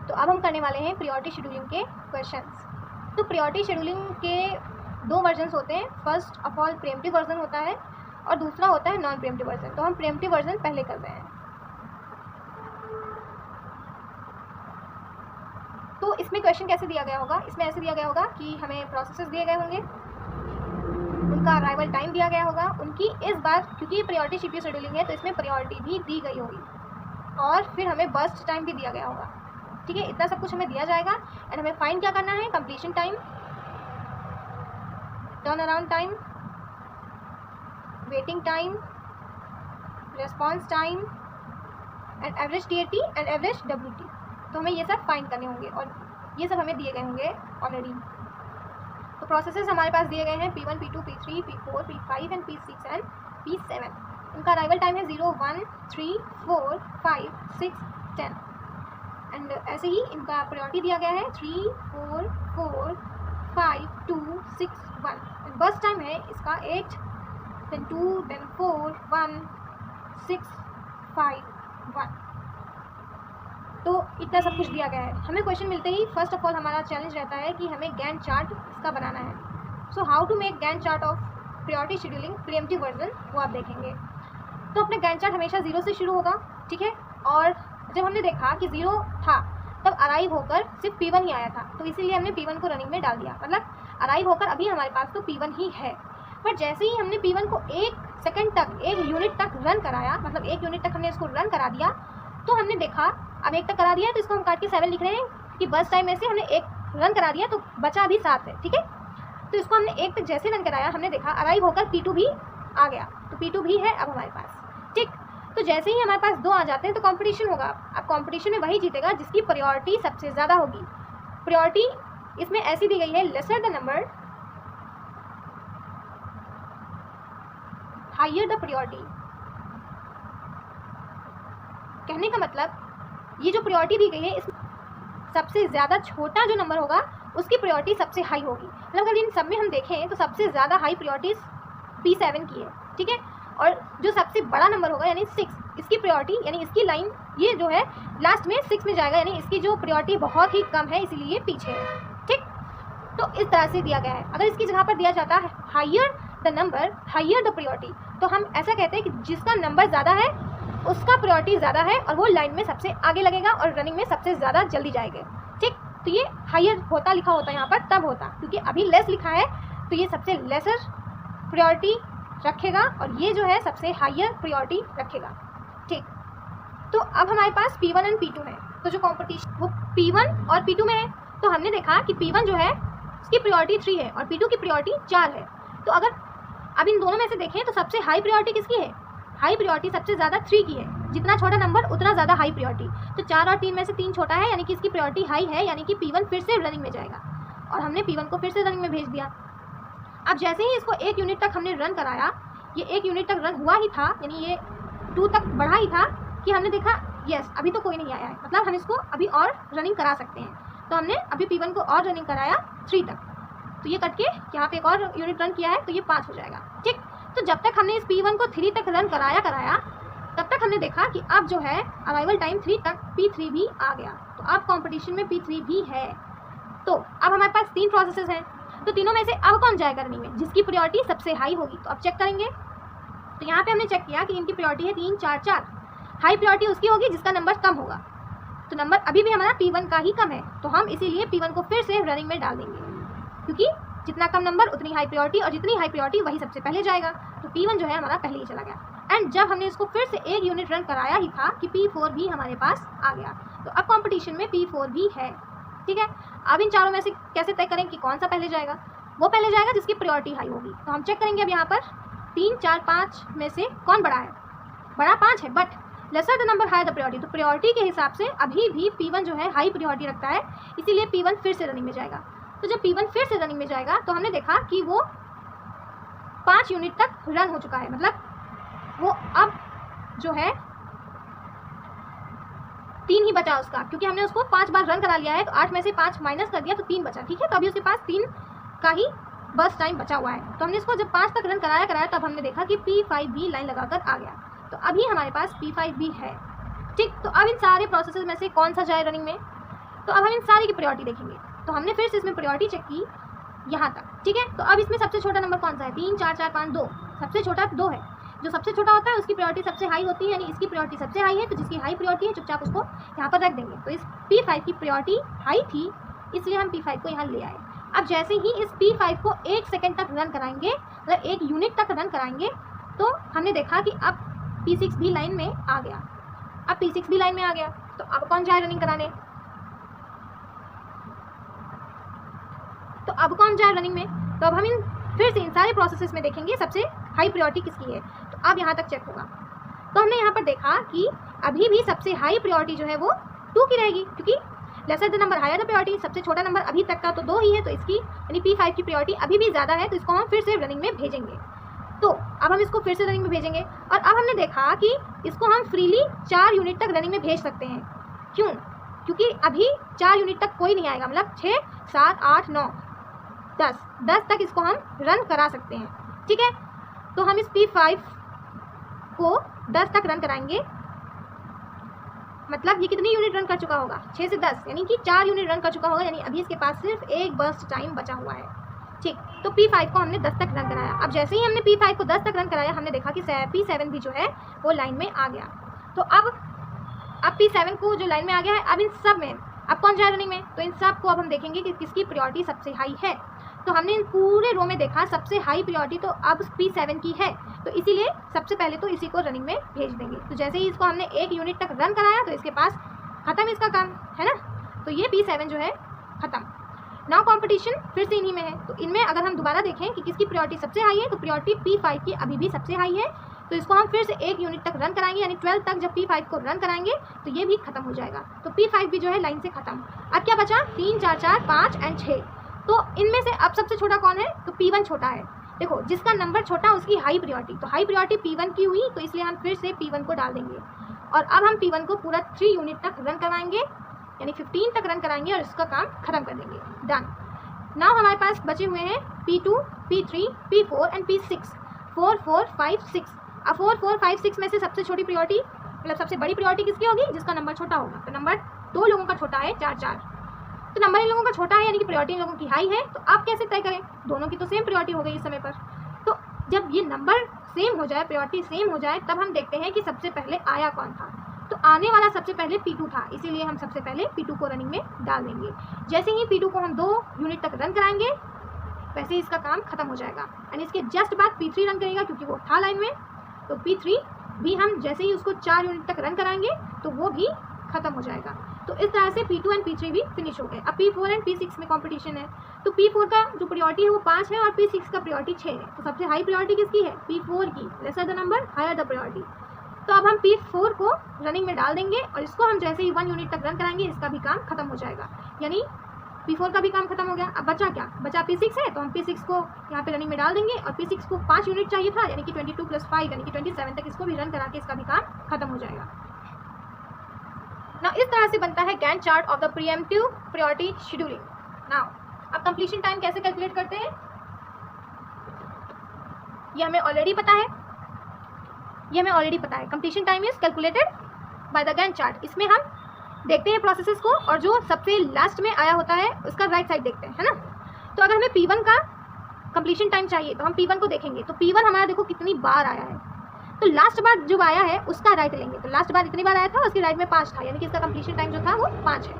तो अब हम करने वाले हैं प्रायोरिटी शेड्यूलिंग के क्वेश्चंस। तो प्रायोरिटी शेड्यूलिंग के दो वर्जन्स होते हैं। First of all pre-emptive version होता है और दूसरा होता है नॉन प्रीएम्प्टिव वर्जन। तो हम प्रीएम्प्टिव वर्जन पहले कर रहे हैं। तो इसमें क्वेश्चन कैसे दिया गया होगा, इसमें ऐसे दिया गया होगा कि हमें प्रोसेसेस दिए गए होंगे, उनका अराइवल टाइम दिया गया होगा, उनकी इस बार क्योंकि प्रायोरिटी सीपीयू शेड्यूलिंग है तो इसमें प्रायोरिटी भी दी गई होगी, और फिर हमें बर्स्ट टाइम भी दिया गया होगा। ठीक है, इतना सब कुछ हमें दिया जाएगा। एंड हमें फाइंड क्या करना है, completion time, turn around time, waiting time, response time and average TAT and average WT. तो हमें ये सब फाइंड करने होंगे और ये सब हमें दिए गए होंगे ऑलरेडी। तो प्रोसेसेस हमारे पास दिए गए हैं P1, P2, P3, P4, P5 and P6 and P7। इनका अराइवल टाइम है 0, 1, 3, 4, 5, 6, 10 एंड ऐसे ही इनका प्रायोरिटी दिया गया है 3, 4, 4, 5, 2, 6, 1 एंड बस टाइम है इसका 8, then 2, then 4, 1, 6, 5, 1। तो इतना सब कुछ दिया गया है। हमें क्वेश्चन मिलते ही फर्स्ट ऑफ ऑल हमारा चैलेंज रहता है कि हमें गैंट चार्ट इसका बनाना है। So how to make Gantt chart of priority scheduling preemptive version, वो आप देखेंगे। तो अपने गैंट चार्ट हमेशा 0 से शुरू होगा, ठीक है। और जब हमने देखा कि 0 था तब अराइव होकर सिर्फ P1 ही आया था, तो इसीलिए हमने P1 को रनिंग में डाल दिया। मतलब अराइव होकर अभी हमारे पास तो P1 ही है, पर जैसे ही हमने P1 को 1 सेकंड तक, 1 यूनिट तक रन कराया, मतलब 1 यूनिट तक हमने इसको रन करा दिया, तो हमने देखा अब 1 तक करा दिया है तो इसको हम काट के 7 लिख रहे हैं कि बस टाइम में से हमने 1 रन करा दिया तो बचा अभी 7 है, ठीक है। तो इसको हमने 1 तक जैसे रन कराया, हमने देखा अराइव होकर P2 भी आ गया, तो P2 भी है अब हमारे पास, ठीक। तो जैसे ही हमारे पास 2 आ जाते हैं तो कंपटीशन होगा। अब कंपटीशन में वही जीतेगा जिसकी प्रायोरिटी सबसे ज़्यादा होगी। प्रायोरिटी इसमें ऐसी दी गई है, lesser the number higher the priority. कहने का मतलब ये जो प्रायोरिटी दी गई है इसमें सबसे ज़्यादा छोटा जो नंबर होगा उसकी प्रायोरिटी सबसे हाई होगी। मतलब अगर इन सब में हम देखें तो सबसे ज़्यादा हाई प्रायोरिटी P7 की है, ठीक है। और जो सबसे बड़ा नंबर होगा यानी 6, इसकी प्रायोरिटी यानी इसकी लाइन ये जो है लास्ट में 6 में जाएगा, यानी इसकी जो प्रायोरिटी बहुत ही कम है इसीलिए पीछे है, ठीक। तो इस तरह से दिया गया है। अगर इसकी जगह पर दिया जाता है higher the number higher the priority, तो हम ऐसा कहते हैं कि जिसका नंबर ज़्यादा है उसका प्रायोरिटी ज़्यादा है और वो लाइन में सबसे आगे लगेगा और रनिंग में सबसे ज़्यादा जल्दी जाएगा, ठीक। तो ये हायर होता लिखा होता है यहाँ पर तब होता, क्योंकि अभी लेस लिखा है तो ये सबसे लेसर प्रायोरिटी रखेगा और ये जो है सबसे हायर प्रायोरिटी रखेगा, ठीक। तो अब हमारे पास P1 और P2 है, तो जो कॉम्पिटिशन वो P1 और P2 में है। तो हमने देखा कि P1 जो है उसकी प्रायोरिटी 3 है और P2 की प्रायोरिटी 4 है। तो अगर अब इन दोनों में से देखें तो सबसे हाई प्रायोरिटी किसकी है, हाई प्रायोरिटी सबसे ज़्यादा 3 की है। जितना छोटा नंबर उतना ज़्यादा हाई प्रायोरिटी। तो 4 और 3 में से 3 छोटा है, यानी कि इसकी प्रायोरिटी हाई है, यानी कि P1 फिर से रनिंग में जाएगा और हमने P1 को फिर से रनिंग में भेज दिया। अब जैसे ही इसको 1 यूनिट तक हमने रन कराया, ये 1 यूनिट तक रन हुआ ही था, यानी ये 2 तक बढ़ा ही था कि हमने देखा यस अभी तो कोई नहीं आया है, मतलब हम इसको अभी और रनिंग करा सकते हैं। तो हमने अभी P1 को और रनिंग कराया 3 तक, तो ये कट के यहाँ पे एक और यूनिट रन किया है तो ये 5 हो जाएगा, ठीक। तो जब तक हमने इस P1 को 3 तक रन कराया तब तक हमने देखा कि अब जो है अराइवल टाइम 3 तक P3 भी आ गया। तो अब कंपटीशन में P3 भी है। तो अब हमारे पास 3 प्रोसेसेस हैं, तो तीनों में से अब कौन जाएगा रनिंग में, जिसकी प्रायोरिटी सबसे हाई होगी। तो अब चेक करेंगे, तो यहाँ पे हमने चेक किया कि इनकी प्रायोरिटी है 3, 4, 4। हाई प्रायोरिटी उसकी होगी जिसका नंबर कम होगा। तो नंबर अभी भी हमारा P1 का ही कम है, तो हम इसीलिए P1 को फिर से रनिंग में डाल देंगे, क्योंकि जितना कम नंबर उतनी हाई प्रायोरिटी और जितनी हाई प्रायोरिटी वही सबसे पहले जाएगा। तो P1 जो है हमारा पहले ही चला गया। एंड जब हमने इसको फिर से 1 यूनिट रन कराया ही था कि P4 भी हमारे पास आ गया। तो अब कंपटीशन में P4 भी है, ठीक है। अब इन चारों में से कैसे तय करें कि कौन सा पहले जाएगा, वो पहले जाएगा जिसकी प्रायोरिटी हाई होगी। तो हम चेक करेंगे अब यहाँ पर 3, 4, 5 में से कौन बड़ा है, बड़ा 5 है, but lesser the number higher the priority. तो प्रायोरिटी के हिसाब से अभी भी P1 जो है हाई प्रायोरिटी रखता है, इसीलिए P1 फिर से रनिंग में जाएगा। तो जब P1 फिर से रनिंग में जाएगा तो हमने देखा कि वो 5 यूनिट तक रन हो चुका है, मतलब वो अब जो है 3 ही बचा उसका, क्योंकि हमने उसको 5 बार रन करा लिया है। तो 8 में से 5 माइनस कर दिया तो 3 बचा, ठीक है। तो अभी उसके पास 3 का ही बस टाइम बचा हुआ है। तो हमने इसको जब 5 तक रन कराया तब हमने देखा कि P5 भी लाइन लगाकर आ गया। तो अभी हमारे पास P5 भी है, ठीक। तो अब इन सारे प्रोसेसेस में से कौन सा जाए रनिंग में, तो अब हम इन सारी की प्रायोरिटी देखेंगे। तो हमने फिर से इसमें प्रायोरिटी चेक की यहाँ तक, ठीक है। तो अब इसमें सबसे छोटा नंबर कौन सा है? 3 4 4 5 2, सबसे छोटा 2 है। जो सबसे छोटा होता है उसकी प्रायोरिटी सबसे हाई होती है, यानी इसकी प्रायोरिटी सबसे हाई है, तो जिसकी हाई प्रायोरिटी है चुपचाप उसको यहाँ पर रख देंगे। तो इस P5 की प्रायोरिटी हाई थी, इसलिए हम P5 को यहाँ ले आए। अब जैसे ही इस P5 को 1 सेकेंड तक रन कराएंगे, मतलब 1 यूनिट तक रन कराएंगे, तो हमने देखा कि अब P6 भी लाइन में आ गया। अब P6 भी लाइन में आ गया, तो अब कौन जाए रनिंग कराने? तो अब कौन जाए रनिंग में? तो अब हम फिर से इन सारे प्रोसेसेस में देखेंगे सबसे हाई प्रायोरिटी किसकी है। तो अब यहाँ तक चेक होगा। तो हमने यहाँ पर देखा कि अभी भी सबसे हाई प्रायोरिटी जो है वो 2 की रहेगी, क्योंकि lesser the number higher the priority, सबसे छोटा नंबर अभी तक का तो 2 ही है, तो इसकी यानी P5 की प्रायोरिटी अभी भी ज़्यादा है, तो इसको हम फिर से रनिंग में भेजेंगे। तो अब हम इसको फिर से रनिंग में भेजेंगे, और अब हमने देखा कि इसको हम फ्रीली 4 यूनिट तक रनिंग में भेज सकते हैं। क्यों? क्योंकि अभी 4 यूनिट तक कोई नहीं आएगा, मतलब 6 7 8 9 10 तक इसको हम रन करा सकते हैं, ठीक है। तो हम इस P5 को 10 तक रन कराएंगे, मतलब ये कितनी यूनिट रन कर चुका होगा? 6 से 10, यानी कि 4 यूनिट रन कर चुका होगा, यानी अभी इसके पास सिर्फ एक बर्स्ट टाइम बचा हुआ है, ठीक। तो P5 को हमने 10 तक रन कराया। अब जैसे ही हमने P5 को 10 तक रन कराया, हमने देखा कि P7 भी जो है वो लाइन में आ गया। तो अब P7 को जो लाइन में आ गया है, अब इन सब में अब कौन जाए रनिंग में? तो इन सब को अब हम देखेंगे कि किसकी प्रायोरिटी सबसे हाई है। तो हमने इन पूरे रो में देखा सबसे हाई प्रायोरिटी तो अब P7 की है, तो इसीलिए सबसे पहले तो इसी को रनिंग में भेज देंगे। तो जैसे ही इसको हमने 1 यूनिट तक रन कराया, तो इसके पास ख़त्म इसका काम, है ना। तो ये P7 जो है ख़त्म। नाउ कंपटीशन फिर से इन्हीं में है। तो इनमें अगर हम दोबारा देखें कि किसकी प्रायोरिटी सबसे हाई है, तो प्रायोरिटी P5 की अभी भी सबसे हाई है, तो इसको हम फिर से 1 यूनिट तक रन कराएंगे, यानी 12 तक जब P5 को रन कराएंगे तो ये भी खत्म हो जाएगा। तो P5 भी जो है लाइन से खत्म। अब क्या बचा? 3 4 4 5 एंड 6। तो इनमें से अब सबसे छोटा कौन है? तो P1 छोटा है। देखो, जिसका नंबर छोटा उसकी हाई प्रायोरिटी, तो हाई प्रायोरिटी P1 की हुई, तो इसलिए हम फिर से P1 को डाल देंगे, और अब हम P1 को पूरा 3 यूनिट तक रन कराएंगे, यानी 15 तक रन कराएंगे और इसका काम खत्म कर देंगे। डन। नाउ हमारे पास बचे हुए हैं P2, P3, P4 and P6। 4 4 5 6। अब 4 4 5 6 में से सबसे छोटी प्रायोरिटी, मतलब सबसे बड़ी प्रायोरिटी किसकी होगी? जिसका नंबर छोटा होगा। तो नंबर 2 लोगों का छोटा है, 4 4। तो नंबर इन लोगों का छोटा है, यानी कि प्रायोरिटी इन लोगों की हाई है। तो आप कैसे तय करें? दोनों की तो सेम प्रायोरिटी हो गई इस समय पर। तो जब ये नंबर सेम हो जाए, प्रायोरिटी सेम हो जाए, तब हम देखते हैं कि सबसे पहले आया कौन था। तो आने वाला सबसे पहले P2 था, इसीलिए हम सबसे पहले P2 को रनिंग में डाल देंगे। जैसे ही P2 को हम 2 यूनिट तक रन कराएंगे, वैसे ही इसका काम खत्म हो जाएगा, यानी इसके जस्ट बाद P3 रन करेगा, क्योंकि वो था लाइन में। तो P3 भी हम जैसे ही उसको 4 यूनिट तक रन कराएंगे, तो वो भी खत्म हो जाएगा। तो इस तरह से P2 एंड P3 भी फिनिश हो गए। अब P4 एंड P6 में कंपटीशन है। तो P4 का जो प्रायोरिटी है वो 5 है, और P6 का प्रायोरिटी 6 है। तो सबसे हाई प्रायोरिटी किसकी है? P4 की। Lesser the number higher the priority. तो अब हम P4 को रनिंग में डाल देंगे, और इसको हम जैसे ही 1 यूनिट तक रन कराएंगे, इसका भी काम खत्म हो जाएगा, यानी P4 का भी काम खत्म हो गया। अब बचा क्या? बचा P6 है, तो हम P6 को यहाँ पे रनिंग में डाल देंगे, और P6 को 5 यूनिट चाहिए था, यानी कि 22 + 5 यानी कि 27 तक इसको भी रन करा के इसका भी काम खत्म हो जाएगा। ना इस तरह से बनता है Gantt chart of the pre-emptive priority scheduling. Now अब कंप्लीशन टाइम कैसे कैलकुलेट करते हैं, ये हमें ऑलरेडी पता है। Completion time is calculated by the Gantt chart. इसमें हम देखते हैं प्रोसेसेस को, और जो सबसे लास्ट में आया होता है उसका राइट साइड देखते हैं, है ना। तो अगर हमें P1 का कंप्लीशन टाइम चाहिए, तो हम P1 को देखेंगे। तो P1 हमारा देखो कितनी बार आया है, तो लास्ट बार जो आया है उसका राइट लेंगे। तो लास्ट बार इतनी बार आया था, उसकी राइट में 5 था, यानी कि इसका कंप्लीशन टाइम जो था वो 5 है।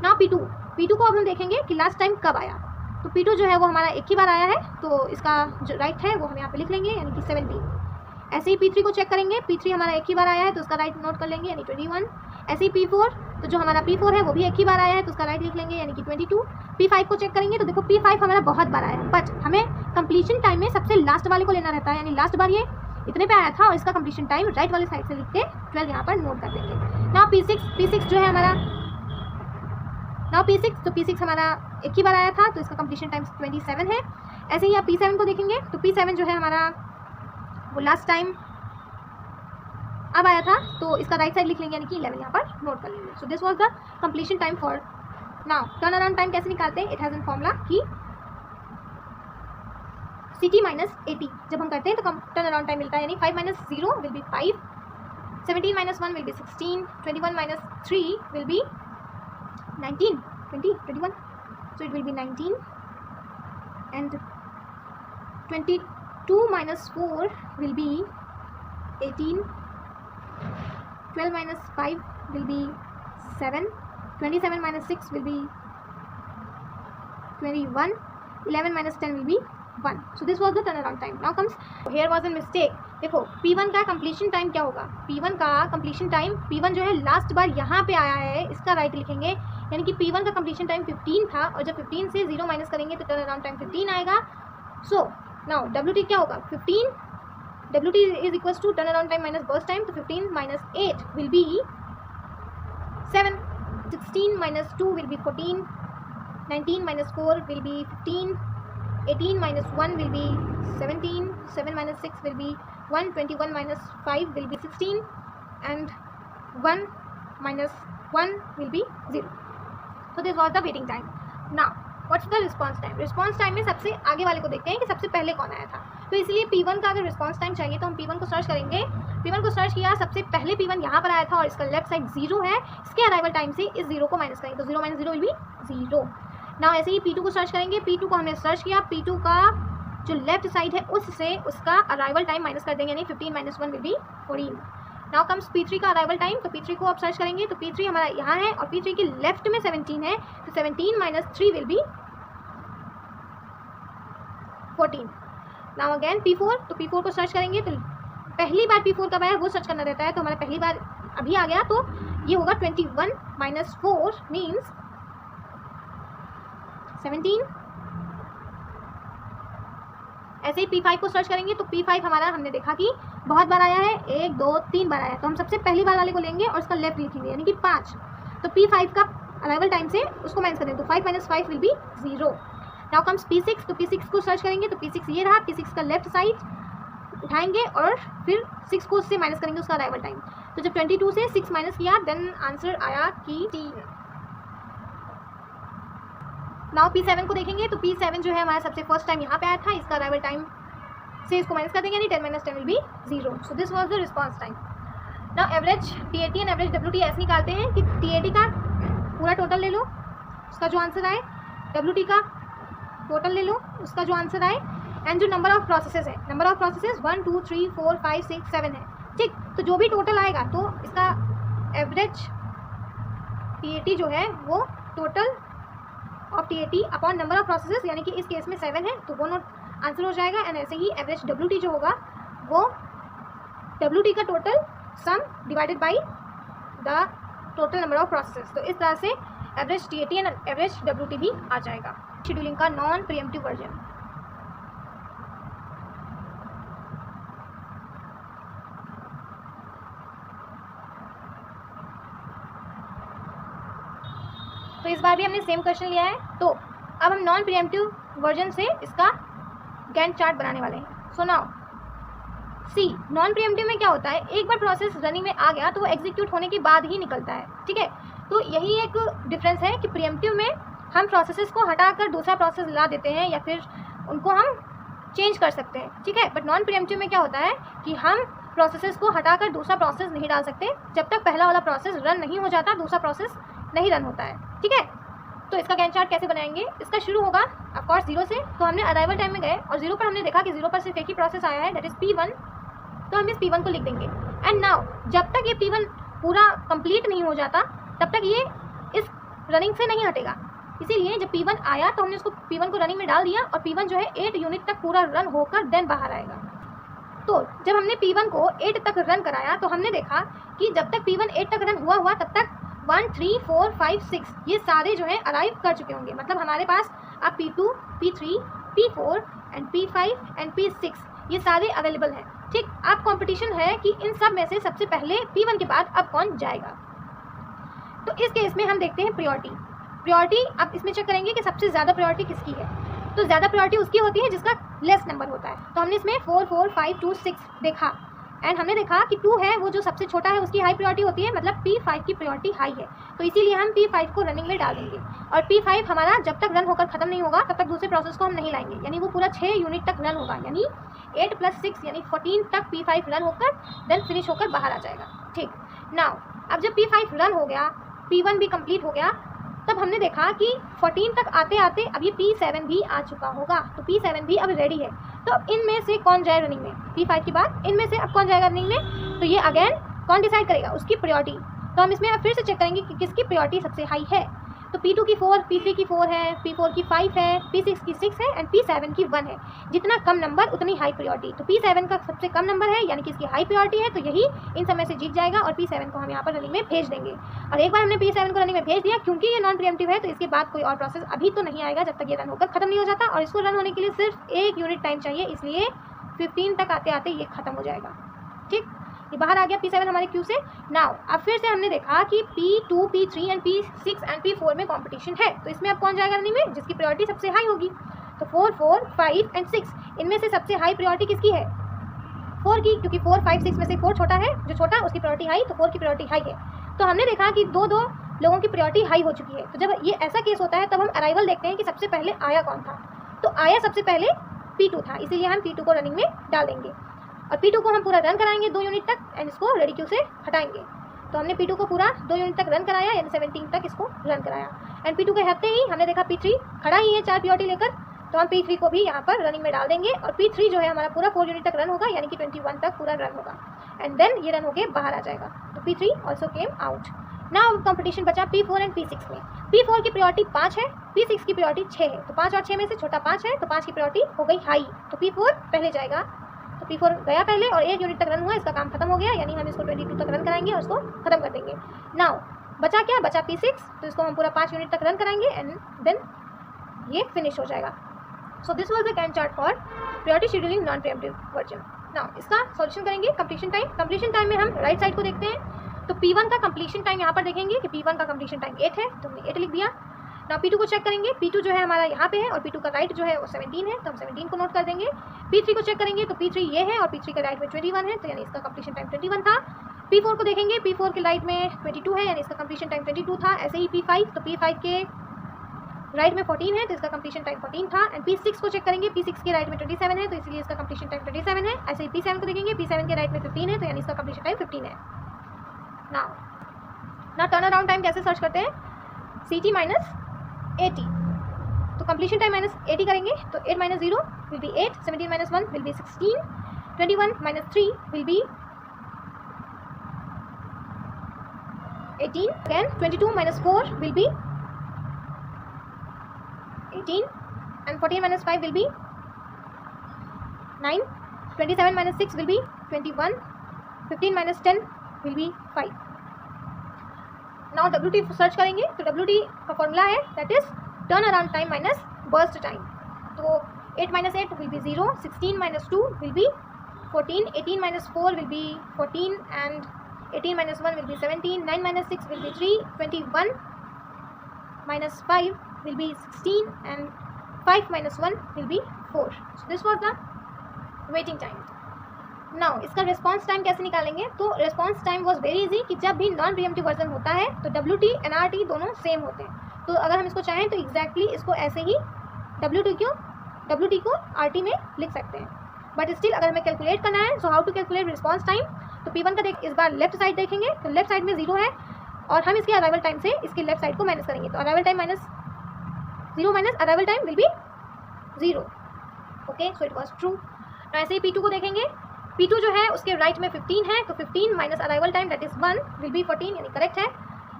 नाउ P2 को अब हम देखेंगे कि लास्ट टाइम कब आया। तो P2 जो है वो हमारा एक ही बार आया है, तो इसका जो राइट है वो हम यहाँ पे लिख लेंगे, यानी कि 17। ऐसे ही P3 को चेक करेंगे, P3 हमारा एक ही बार आया है, तो उसका राइट नोट कर लेंगे, यानी 21। ऐसे ही P4, तो जो हमारा P4 है वो भी एक ही बार आया है, तो उसका राइट लिख लेंगे, यानी कि 22। P5 को चेक करेंगे, तो देखो P5 हमारा बहुत बार आया है, बट हमें कंप्लीशन टाइम में सबसे लास्ट वाले को लेना रहता है, यानी लास्ट बार ये इतने पे आया था, और इसका कंप्लीशन टाइम राइट वाले साइड से लिख के 12 यहाँ पर नोट कर देंगे। नाउ P6 जो है हमारा, तो P6 हमारा एक ही बार आया था, तो इसका कंप्लीशन टाइम 27 है। ऐसे ही आप P7 को देखेंगे, तो P7 जो है हमारा वो लास्ट टाइम अब आया था, तो इसका राइट साइड लिख लेंगे, यानी कि 11 यहाँ पर नोट कर लेंगे। सो this was the completion time for. Now turn around time कैसे निकालते हैं? इट हैज़ एन फॉर्मूला कि CT - 80 जब हम करते हैं तो टर्न अराउंड टाइम मिलता है, यानी 5 - 0 will be 5, 17 - 1 will be 16, 21 - 3 will be 19, 20, 21. So it will be 19, and 22 minus 4 will be 18. 12 minus 5 will be 7. 27 minus 6 will be 21. 11 minus 10 will be 1. So this was the turnaround time. Now comes, here was a mistake. देखो P1 का completion time क्या होगा? P1 का completion time, P1 जो है last बार यहाँ पे आया है, इसका राइट लिखेंगे, यानी कि P1 का completion time 15 था, और जब 15 से 0 माइनस करेंगे तो turnaround time 15 आएगा. So now WT क्या होगा? 15. WT is equals to turnaround time minus burst time. तो 15 minus 8 will be 7. 16 minus 2 will be 14. 19 minus 4 will be 15. 18 minus 1 will be 17. 7 minus 6 will be 1. 21 minus 5 will be 16. And 1 minus 1 will be 0. So this was the waiting time. Now what's the response time? Response time में सबसे आगे वाले को देखते हैं कि सबसे पहले कौन आया था. तो इसलिए P1 का अगर रिस्पॉन्स टाइम चाहिए तो हम P1 को सर्च करेंगे. P1 को सर्च किया, सबसे पहले P1 यहाँ पर आया था और इसका लेफ्ट साइड 0 है. इसके अराइवल टाइम से इस 0 को माइनस करेंगे तो 0 माइनस 0 विल बी 0. नाउ ऐसे ही P2 को सर्च करेंगे. P2 को हमने सर्च किया, P2 का जो लेफ्ट साइड है उससे उसका अराइवल टाइम माइनस कर देंगे, यानी 15 minus 1 will be 14. Now comes P3 का अराइवल टाइम. तो P3 को आप सर्च करेंगे तो P3 हमारा यहाँ है और P3 के लेफ्ट में 17 है, तो 17 minus 3 will be 14. Now again P4. तो P4 को सर्च करेंगे तो पहली बार P4 कब आया वो सर्च करना रहता है, तो हमारा पहली बार अभी आ गया, तो ये होगा 21 माइनस 4 मीन्स 17. ऐसे ही P5 को सर्च करेंगे तो P5 हमारा हमने देखा कि बहुत बार आया है, 1 2 3 बार आया, तो हम सबसे पहली बार वाले को लेंगे और उसका लेफ्ट लिखेंगे, यानी कि 5. तो P5 का अराइवल टाइम से उसको माइनस करेंगे तो 5 minus 5 will B 0. Now comes P6. तो P6 को सर्च करेंगे तो P6 ये रहा. P6 का लेफ्ट साइड उठाएंगे और फिर 6 को उससे माइनस करेंगे उसका अराइवल टाइम. तो जब 22 से 6 माइनस किया देन आंसर आया कि 3. नाउ P7 को देखेंगे तो P7 जो है हमारा सबसे फर्स्ट टाइम यहाँ पे आया था, इसका अराइवल टाइम से इसको माइनस कर देंगे, यानी 10 minus 10 will B 0. So this was the response time. Now average TAT and average WT ऐसे निकालते हैं कि TAT का पूरा टोटल ले लो, उसका जो आंसर आए, WT का टोटल ले लो, उसका जो आंसर आए, एंड जो नंबर ऑफ प्रोसेसेस है, नंबर ऑफ प्रोसेसेस 1 2 3 4 5 6 7 है. ठीक, तो जो भी टोटल आएगा तो इसका एवरेज TAT जो है वो total of TAT upon number of processes, यानी कि इस केस में 7 है तो वो नोट आंसर हो जाएगा. एंड ऐसे ही एवरेज WT जो होगा वो WT का total sum divided by the total number of processes. तो इस तरह से average TAT and average WT भी आ जाएगा. शेड्यूलिंग का नॉन प्रीएम्प्टिव वर्जन. तो इस बार भी हमने सेम क्वेश्चन लिया है, तो अब हम नॉन प्रीएम्प्टिव वर्जन से इसका गैंट चार्ट बनाने वाले हैं. So now see, non preemptive में क्या होता है, एक बार प्रोसेस रनिंग में आ गया तो वो एग्जीक्यूट होने के बाद ही निकलता है. ठीक है, तो यही एक डिफरेंस है कि प्रीएम्प्टिव में हम प्रोसेसेस को हटाकर दूसरा प्रोसेस ला देते हैं या फिर उनको हम चेंज कर सकते हैं. ठीक है, बट नॉन प्रीएम्प्टिव में क्या होता है कि हम प्रोसेसेस को हटाकर दूसरा प्रोसेस नहीं डाल सकते, जब तक पहला वाला प्रोसेस रन नहीं हो जाता दूसरा प्रोसेस नहीं रन होता है. ठीक है, तो इसका गैंट चार्ट कैसे बनाएंगे, इसका शुरू होगा ऑफकोर्स 0 से. तो हमने अराइवल टाइम में गए और 0 पर हमने देखा कि 0 पर सिर्फ एक ही प्रोसेस आया है, दैट इज P1, तो हम इस P1 को लिख देंगे. एंड नाउ जब तक ये P1 पूरा कंप्लीट नहीं हो जाता तब तक ये इस रनिंग से नहीं हटेगा. इसीलिए जब P1 आया तो हमने उसको P1 को रनिंग में डाल दिया और P1 जो है 8 यूनिट तक पूरा रन होकर देन बाहर आएगा. तो जब हमने P1 को 8 तक रन कराया तो हमने देखा कि जब तक P1 8 तक रन हुआ तब तक 1 3 4 5 6 ये सारे जो है अराइव कर चुके होंगे. मतलब हमारे पास अब P2 P3 P4 and P5 and P6 ये सारे अवेलेबल हैं. ठीक, अब कंपटीशन है कि इन सब में से सबसे पहले P1 के बाद अब कौन जाएगा. तो इस केस में हम देखते हैं प्रायोरिटी. अब इसमें चेक करेंगे कि सबसे ज़्यादा प्रायोरिटी किसकी है. तो ज़्यादा प्रायोरिटी उसकी होती है जिसका लेस नंबर होता है. तो हमने इसमें 4 4 5 2 6 देखा एंड हमने देखा कि 2 है वो जो सबसे छोटा है उसकी हाई प्रायोरिटी होती है, मतलब P5 की प्रायोरिटी हाई है. तो इसीलिए हम P5 को रनिंग में डाल देंगे और P5 हमारा जब तक रन होकर ख़त्म नहीं होगा तब तक दूसरे प्रोसेस को हम नहीं लाएंगे, यानी वो पूरा 6 यूनिट तक रन होगा, यानी 8 + 6 यानी 14 तक P5 रन होकर देन फिनिश होकर बाहर आ जाएगा. ठीक, नाउ अब जब P5 रन हो गया, P1 भी कंप्लीट हो गया, तब हमने देखा कि 14 तक आते आते अब ये P7 भी आ चुका होगा, तो P7 भी अब रेडी है। तो अब इनमें से कौन जाए रनिंग में, P5 के बाद इनमें से अब कौन जाएगा रनिंग में, तो ये अगेन कौन डिसाइड करेगा, उसकी प्रायोरिटी। तो हम इसमें अब फिर से चेक करेंगे कि किसकी प्रायोरिटी सबसे हाई है। तो P2 की 4, P3 की 4 है, P4 की 5 है, P6 की 6 है एंड P7 की 1 है। जितना कम नंबर उतनी हाई प्रायोरिटी। तो P7 का सबसे कम नंबर है यानी कि इसकी हाई प्रायोरिटी है, तो यही इन समय से जीत जाएगा और P7 को हम यहाँ पर रनिंग में भेज देंगे। और एक बार हमने P7 को रनिंग में भेज दिया, क्योंकि ये नॉन प्रीएम्प्टिव है तो इसके बाद कोई और प्रोसेस अभी तो नहीं आएगा जब तक ये रन होकर खत्म नहीं हो जाता। और इसको रन होने के लिए सिर्फ 1 यूनिट टाइम चाहिए, इसलिए 15 तक आते आते ये खत्म हो जाएगा। ठीक, ये बाहर आ गया P7 हमारे क्यू से। नाउ अब फिर से हमने देखा कि P2, P3 and P6 and P4 में कंपटीशन है, तो इसमें अब कौन जाएगा रनिंग में, जिसकी प्रायोरिटी सबसे हाई होगी। तो 4, 4, 5 एंड 6 इनमें से सबसे हाई प्रायोरिटी किसकी है, 4 की, क्योंकि 4, 5, 6 में से 4 छोटा है, जो छोटा उसकी प्रायोरिटी हाई, तो 4 की प्रायोरिटी हाई है। तो हमने देखा कि दो लोगों की प्रायोरिटी हाई हो चुकी है। तो जब ये ऐसा केस होता है तब हम अराइवल देखते हैं कि सबसे पहले आया कौन था। तो आया सबसे पहले P2 था, इसीलिए हम P2 को रनिंग में डाल देंगे और P2 को हम पूरा रन कराएंगे 2 यूनिट तक एंड इसको रेडी क्यू से हटाएंगे। तो हमने P2 को पूरा 2 यूनिट तक रन कराया, यानी 17 तक इसको रन कराया एंड P2 के हटते ही हमने देखा P3 खड़ा ही है 4 प्रायोरिटी लेकर, तो हम P3 को भी यहाँ पर रनिंग में डाल देंगे और P3 जो है हमारा पूरा 4 यूनिट तक रन होगा, यानी कि 21 तक पूरा रन होगा एंड देन ये रन होके बाहर आ जाएगा। तो P3 also came out. Now competition बचा P4 एंड P6 में। P4 की प्रायोरिटी 5 है, P6 की प्रायोरिटी 6 है, तो 5 और 6 में से छोटा 5 है, तो 5 की प्रायोरिटी हो गई हाई, तो P4 पहले जाएगा। तो P4 गया पहले और 1 यूनिट तक रन हुआ, इसका काम खत्म हो गया, यानी हम इसको 22 तक रन कराएंगे और इसको खत्म कर देंगे। नाउ बचा क्या, बचा P6, तो इसको हम पूरा 5 यूनिट तक रन कराएंगे एंड देन ये फिनिश हो जाएगा। So this was the Gantt chart for priority scheduling non preemptive version. Now इसका सॉल्यूशन करेंगे कंप्लीशन टाइम। कंप्लीशन टाइम में हम राइट साइड को देखते हैं, तो P1 का कंप्लीशन टाइम यहाँ पर देखेंगे कि P1 का कंप्लीशन टाइम 8 है, तो हमने 8 लिख दिया। ना P2 को चेक करेंगे, P2 जो है हमारा यहाँ पे है और P2 का राइट जो है वो 17 है, तो हम 17 को नोट कर देंगे। P3 को चेक करेंगे तो P3 ये है और P3 का राइट में 21 है, तो यानी इसका कंप्लीशन टाइम 21 था। P4 को देखेंगे, P4 के राइट में 22 है, यानी इसका कंप्लीशन टाइम 22 था। ऐसे ही P5, तो P5 के राइट में 14 है, तो इसका कंप्लीशन टाइम 14 था एंड P6 को चेक करेंगे, P6 के राइट में 27 है, तो इसलिए इसका कंप्लीशन टाइम 27 है। ऐसे ही P7 को देखेंगे, P7 के राइट में 15 है, तो यानी इसका कंप्लीशन टाइम 15 है। ना टर्न अराउंड टाइम कैसे सर्च करते हैं, CT माइनस 80, तो कंप्लीशन टाइम माइनस 80 करेंगे, तो 8 minus 0 will be 8, 17 minus 1 will be 16, 21 minus 3 will be 18, again 22 minus 4 will be 18 and 14 minus 5 will be 9, 27 minus 6 will be 21, 15 minus 10 will be 5. Now WT search करेंगे, तो WT का formula है that is turn around time minus burst time. तो 8 minus 8 will be 0, 16 minus 2 will be 14, 18 minus 4 will be 14 and 18 minus 1 will be 17, 9 minus 6 will be 3, 21 minus 5 will be 16 and 5 minus 1 will be 4. So this was the waiting time. Now इसका response time कैसे निकालेंगे, तो response time was very easy कि जब भी non preemptive version होता है तो WT and RT दोनों सेम होते हैं। तो अगर हम इसको चाहें तो एग्जैक्टली इसको ऐसे ही WT को RT में लिख सकते हैं, बट स्टिल अगर हमें कैलकुलेट करना है, so how to calculate response time. तो P1 का इस बार लेफ्ट साइड देखेंगे, तो लेफ्ट साइड में 0 है और हम इसके अराइवल टाइम से इसके लेफ्ट साइड को माइनस करेंगे, तो arrival time minus 0 minus arrival time will be 0। Okay, so it was true. ऐसे ही P2 को देखेंगे, P2 जो है उसके राइट में 15 है, तो 15 minus arrival time that is 1 will be 14, यानी करेक्ट है।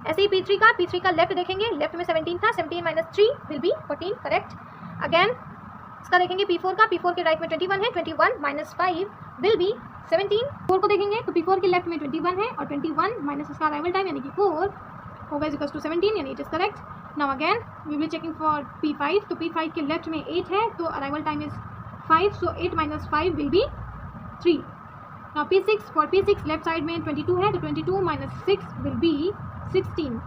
ऐसे ही P3 का लेफ्ट देखेंगे, लेफ्ट में 17 था, 17 minus 3 will be 14, correct. Again इसका देखेंगे P4 के राइट में 21 है, 21 माइनस 5 विल बी 17। 4 को देखेंगे तो P4 के लेफ्ट में 21 है और 21 माइनस उसका अराइवल टाइम यानी कि 4 होगा इज इक्वल्स टू 17, यानी it is correct. Now again we will checking for P5, तो P5 के लेफ्ट में 8 है, तो arrival time is 5, so 8 minus 5 will be 3। Now P6 left side में 22 है, तो 22 माइनस 6 विल बी 16।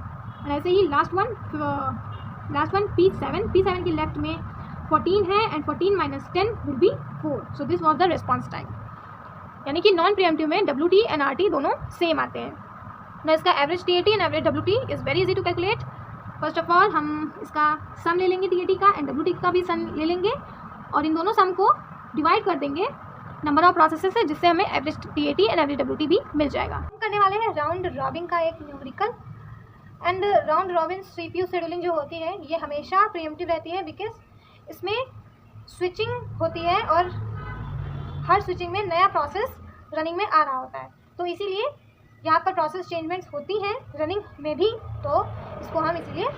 और ऐसे ही लास्ट वन P7 के लेफ्ट में 14 है and 14 minus 10 will be 4। So this was the response time, यानी कि नॉन प्रीएम्प्टिव में WT एंड RT दोनों सेम आते हैं ना। इसका average TAT and average WT is very easy to calculate. First of all हम इसका सम ले लेंगे TAT का एंड WT का भी सम ले लेंगे और इन दोनों सम को डिवाइड कर देंगे नंबर ऑफ प्रोसेसेस से, जिससे हमें average TAT and average WT भी मिल जाएगा। हम करने वाले हैं राउंड रॉबिन का एक numerical and round robin CPU scheduling जो होती है ये हमेशा प्रीएम्प्टिव रहती है, बिकॉज इसमें स्विचिंग होती है और हर स्विचिंग में नया प्रोसेस रनिंग में आ रहा होता है, तो इसीलिए यहाँ पर प्रोसेस चेंजमेंट्स होती हैं रनिंग में भी, तो इसको हम इसीलिए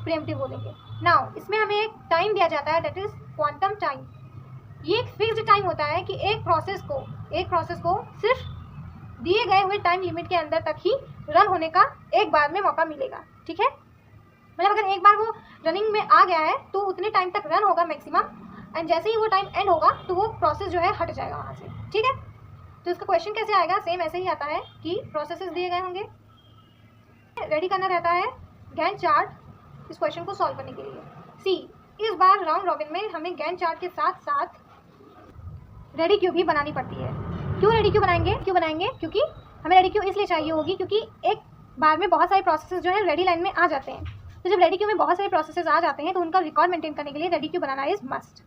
प्रीएम्प्टिव बोलेंगे। नाउ इसमें हमें एक टाइम दिया जाता है, दैट इज क्वांटम टाइम। ये एक फिक्स्ड टाइम होता है कि एक प्रोसेस को सिर्फ दिए गए हुए टाइम लिमिट के अंदर तक ही रन होने का एक बार में मौका मिलेगा, ठीक है। मतलब अगर एक बार वो रनिंग में आ गया है तो उतने टाइम तक रन होगा मैक्सिमम, एंड जैसे ही वो टाइम एंड होगा तो वो प्रोसेस जो है हट जाएगा वहाँ से, ठीक है। तो इसका क्वेश्चन कैसे आएगा, सेम ऐसे ही आता है कि प्रोसेसेस दिए गए होंगे, रेडी करना रहता है गैंट चार्ट इस क्वेश्चन को सॉल्व करने के लिए। सी, इस बार राउंड रॉबिन में हमें गैंट चार्ट के साथ साथ रेडी क्यू भी बनानी पड़ती है। क्यों रेडी क्यू बनाएंगे? क्योंकि हमें रेडी क्यू इसलिए चाहिए होगी क्योंकि एक बार में बहुत सारे प्रोसेसेस जो है रेडी लाइन में आ जाते हैं, तो जब रेडी क्यू में बहुत सारे प्रोसेसेस आ जाते हैं तो उनका रिकॉर्ड मेंटेन करने के लिए ready queue banana is must.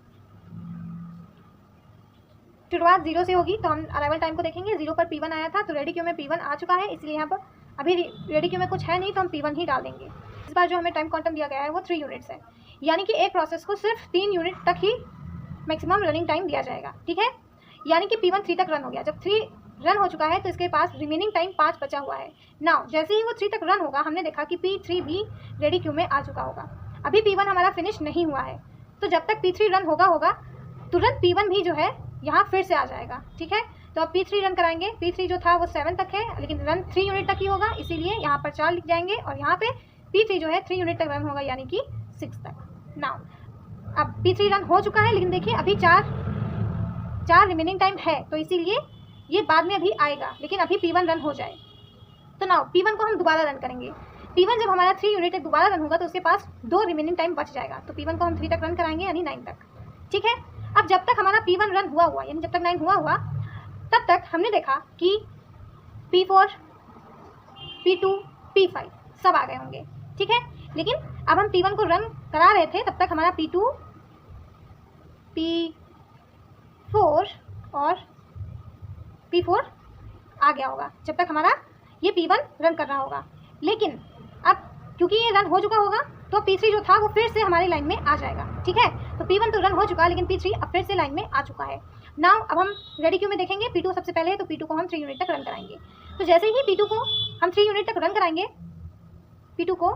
शुरुआत 0 से होगी, तो हम अराइवल टाइम को देखेंगे। 0 पर P1 आया था, तो रेडी क्यू में P1 आ चुका है, इसलिए यहाँ पर अभी रेडी क्यू में कुछ है नहीं, तो हम P1 ही डाल देंगे। इस बार जो हमें टाइम क्वांटम दिया गया है वो 3 यूनिट्स है, यानी कि एक प्रोसेस को सिर्फ 3 यूनिट तक ही मैक्सिमम रनिंग टाइम दिया जाएगा, ठीक है। यानी कि P1 3 तक रन हो गया, जब 3 रन हो चुका है तो इसके पास रिमेनिंग टाइम 5 बचा हुआ है। नाउ जैसे ही वो 3 तक रन होगा, हमने देखा कि P3 भी रेडी क्यू में आ चुका होगा। अभी P1 हमारा फिनिश नहीं हुआ है, तो जब तक P3 रन होगा तुरंत P1 भी जो है यहाँ फिर से आ जाएगा, ठीक है। तो अब P3 रन कराएंगे। P3 जो था वो 7 तक है, लेकिन रन 3 यूनिट तक ही होगा, इसीलिए यहाँ पर 4 लिख जाएंगे, और यहाँ पे P3 जो है 3 यूनिट तक रन होगा, यानी कि 6 तक। नाउ अब P3 रन हो चुका है, लेकिन देखिए अभी 4 रिमेनिंग टाइम है, तो इसीलिए ये बाद में अभी आएगा, लेकिन अभी P1 रन हो जाए। तो नाउ P1 को हम दोबारा रन करेंगे। P1 जब हमारा 3 यूनिट तक दोबारा रन होगा तो उसके पास 2 रिमेनिंग टाइम बच जाएगा, तो P1 को हम 3 तक रन कराएंगे, यानी 9 तक, ठीक है। अब जब तक हमारा P1 रन हुआ यानी जब तक 9 हुआ तब तक हमने देखा कि P4, P2, P5 सब आ गए होंगे, ठीक है। लेकिन अब हम P1 को रन करा रहे थे, तब तक हमारा P2, P4 और P4 आ गया होगा, जब तक हमारा ये P1 रन कर रहा होगा। लेकिन अब क्योंकि ये रन हो चुका होगा, तो P3 जो था वो फिर से हमारी लाइन में आ जाएगा, ठीक है। तो P1 तो रन हो चुका, लेकिन P3 अब फिर से लाइन में आ चुका है। नाउ अब हम रेडी क्यू में देखेंगे, P2 सबसे पहले है, तो P2 को हम 3 यूनिट तक रन कराएंगे। तो जैसे ही P2 को हम 3 यूनिट तक रन कराएंगे, P2 को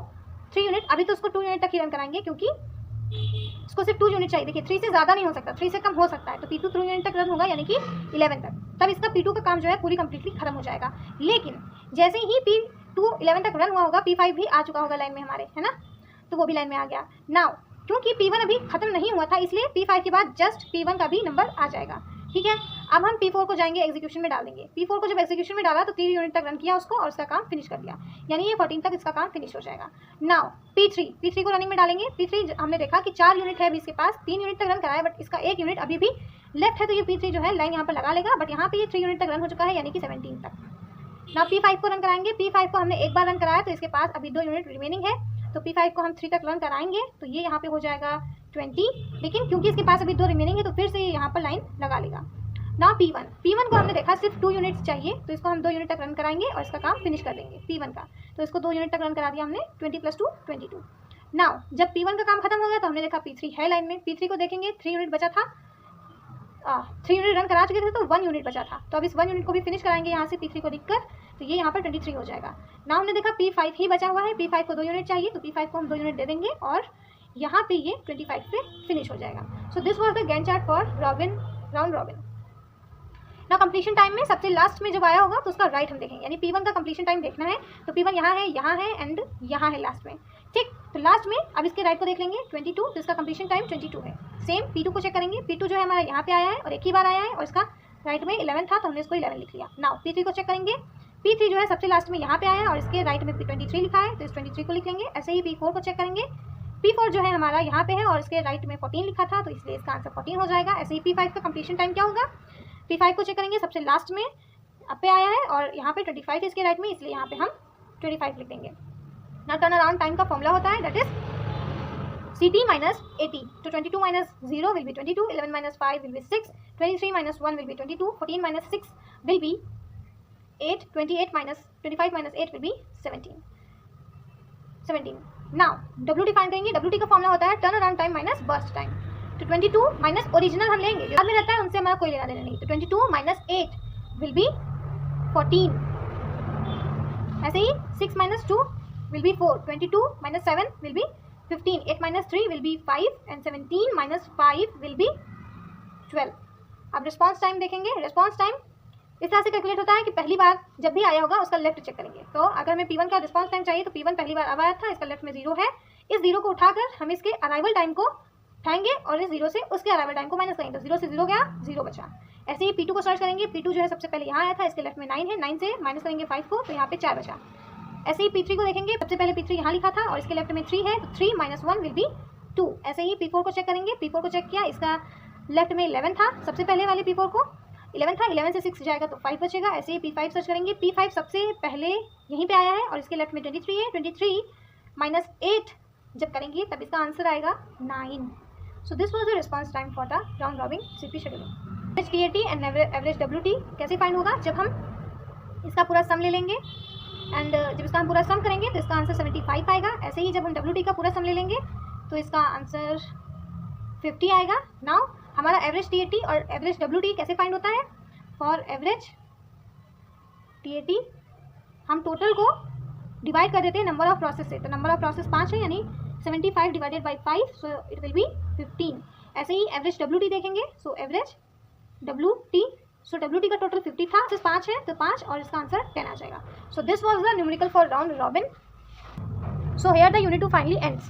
3 यूनिट, अभी तो उसको 2 यूनिट तक ही रन कराएंगे, क्योंकि उसको सिर्फ 2 यूनिट चाहिए। देखिए 3 से ज़्यादा नहीं हो सकता, 3 से कम हो सकता है, तो P2 3 यूनिट तक रन होगा, यानी कि 11 तक। तब इसका P2 का काम जो है पूरी कंप्लीटली खत्म हो जाएगा। लेकिन जैसे ही P2 11 तक रन हुआ होगा, P5 भी आ चुका होगा लाइन में हमारे, है ना, तो वो भी लाइन में आ गया। नाउ क्योंकि P1 अभी खत्म नहीं हुआ था, इसलिए P5 के बाद जस्ट P1 का भी नंबर आ जाएगा, ठीक है। अब हम P4 को जाएंगे एग्जीक्यूशन में डाल देंगे। P4 को जब एग्जीक्यूशन में डाला तो 3 यूनिट तक रन किया उसको, और उसका काम फिनिश कर दिया, यानी ये 14 तक इसका काम फिनिश हो जाएगा। नाउ P3 को रनिंग में डालेंगे। P3 हमने देखा कि 4 यूनिट है अभी इसके पास, 3 यूनिट तक रन कराया, बट इसका 1 यूनिट अभी भी लेफ्ट है, तो ये P3 जो है लाइन यहाँ पर लगा लेगा, बट यहाँ पे ये 3 यूनिट तक रन हो चुका है, यानी कि 17 तक। नाउ P5 को रन कराएंगे। P5 को हमने एक बार रन कराया, तो इसके पास अभी 2 यूनिट रिमेनिंग है, तो P5 को हम 3 तक रन कराएंगे, तो ये यहाँ पे हो जाएगा 20, लेकिन क्योंकि इसके पास अभी 2 रिमेनिंग है तो फिर से ये यहाँ पर लाइन लगा लेगा। नाउ P1 को हमने देखा सिर्फ 2 यूनिट्स चाहिए, तो इसको हम 2 यूनिट तक रन कराएंगे और इसका काम फिनिश कर देंगे P1 का, तो इसको 2 यूनिट तक रन करा दिया हमने, 20 + 2 22। नाउ जब P1 का काम खत्म हो गया तो हमने देखा P3 है लाइन में। P3 को देखेंगे, 3 यूनिट बचा था, 3 यूनिट रन करा चुके थे, तो 1 यूनिट बचा था, तो अब इस 1 यूनिट को भी फिनिश कराएंगे यहाँ से P3 को लिखकर, तो ये यहाँ पर 23 हो जाएगा। नाउ हमने देखा P5 ही बचा हुआ है, P5 को 2 यूनिट चाहिए, तो P5 को हम 2 यूनिट दे देंगे और यहाँ पे ये 25 पे फिनिश हो जाएगा। So this was the Gantt chart for round robin. ना कंप्लीशन टाइम में सबसे लास्ट में जब आया होगा तो उसका राइट हम देखेंगे, यानी P1 का कंप्लीशन टाइम देखना है, तो P1 यहाँ है एंड यहाँ है लास्ट में, ठीक। तो लास्ट में अब इसके राइट को देख लेंगे 22, तो इसका कंप्लीशन टाइम 22 है। सेम P2 को चेक करेंगे। P2 जो है हमारा यहाँ पे आया है और एक ही बार आया है, और इसका राइट में 11 था, तो हमने इसको 11 लिख लिया। नाउ P3 को चेक करेंगे। P3 जो है सबसे लास्ट में यहाँ पे आया है और इसके राइट में 23 लिखा है, तो इस 23 को लिख लेंगे। ऐसे ही P4 को चेक करेंगे। P4 जो है हमारा यहाँ पे है और इसके राइट में 14 लिखा था, तो इसलिए इसका आंसर 14 हो जाएगा। ऐसे ही P5 का कंप्लीशन टाइम क्या होगा, P5 को चेक करेंगे, सबसे लास्ट में अब पे आया है और यहाँ पे 25 है इसके राइट में, इसलिए यहाँ पे हम 25 लिख देंगे। ना टर्न अराउंड टाइम का फॉर्मूला होता है, that is CT minus AT. तो 22 minus 0 will be 22, 11 minus 5 will be 6, 23 minus 1 will be 22, 14 minus 6 will be 8, 25 minus 8 will be 17. 17। Now WT find करेंगे। WT का फॉर्मूला होता है turn around time minus burst time. तो 22 minus original हम लेंगे, जो बाद में रहता है उनसे हमारा कोई लेना देना नहीं। तो 22 माइनस 8 विल बी 14। ऐसे ही 6 minus 2 will be 4, 22 minus 7 will be 15, 8 minus 3 will be 5 and 17 minus 5 will B 12। अब रिस्पॉन्स टाइम देखेंगे। रिस्पॉन्स टाइम इस तरह से कैलकुलेट होता है कि पहली बार जब भी आया होगा उसका लेफ्ट चेक करेंगे। तो अगर हमें P1 का रिस्पॉन्स टाइम चाहिए तो P1 पहली बार अब आया था, इसका लेफ्ट में 0 है। इस 0 को उठाकर हम इसके अराइवल टाइम को उठाएंगे और इस 0 से उसके अराइवल टाइम को माइनस करेंगे। तो 0 से 0 गया, 0 बचा। ऐसे ही P2 को सर्च करेंगे। P2 जो है सबसे पहले यहाँ आया था, इसके लेफ्ट में 9 है, 9 से माइनस करेंगे 5 को, तो यहाँ पे 4 बचा। ऐसे ही P3 को देखेंगे। सबसे पहले P3 यहाँ लिखा था और इसके लेफ्ट में 3 है, तो 3 माइनस 1 विल बी 2। ऐसे ही P4 को चेक करेंगे। P4 को चेक किया, इसका लेफ्ट में 11 था, सबसे पहले वाले P4 को 11 था, 11 से 6 जाएगा तो 5 बचेगा। ऐसे ही P5 सर्च करेंगे। P5 सबसे पहले यहीं पे आया है और इसके लेफ्ट में 23 है, 23 माइनस 8 जब करेंगे तब इसका आंसर आएगा 9। सो this was the response time for the round robin CP scheduling. Average TAT and average WT कैसे फाइंड होगा? जब हम इसका पूरा सम ले लेंगे एंड जब इसका हम पूरा सम करेंगे तो इसका आंसर 75 आएगा। ऐसे ही जब हम WT का पूरा सम ले लेंगे तो इसका आंसर 50 आएगा। नाउ हमारा एवरेज TAT और एवरेज WT कैसे फाइंड होता है? फॉर एवरेज TAT हम टोटल को डिवाइड कर देते हैं नंबर ऑफ प्रोसेस से। तो नंबर ऑफ प्रोसेस 5 है, यानी 75 divided by 5, so it will be 15। ऐसे ही एवरेज WT देखेंगे। सो एवरेज WT, सो WT का टोटल 50 था, 5 है तो 5 और इसका आंसर 10 आ जाएगा। So this was the numerical for round robin. So here the unit 2 finally ends.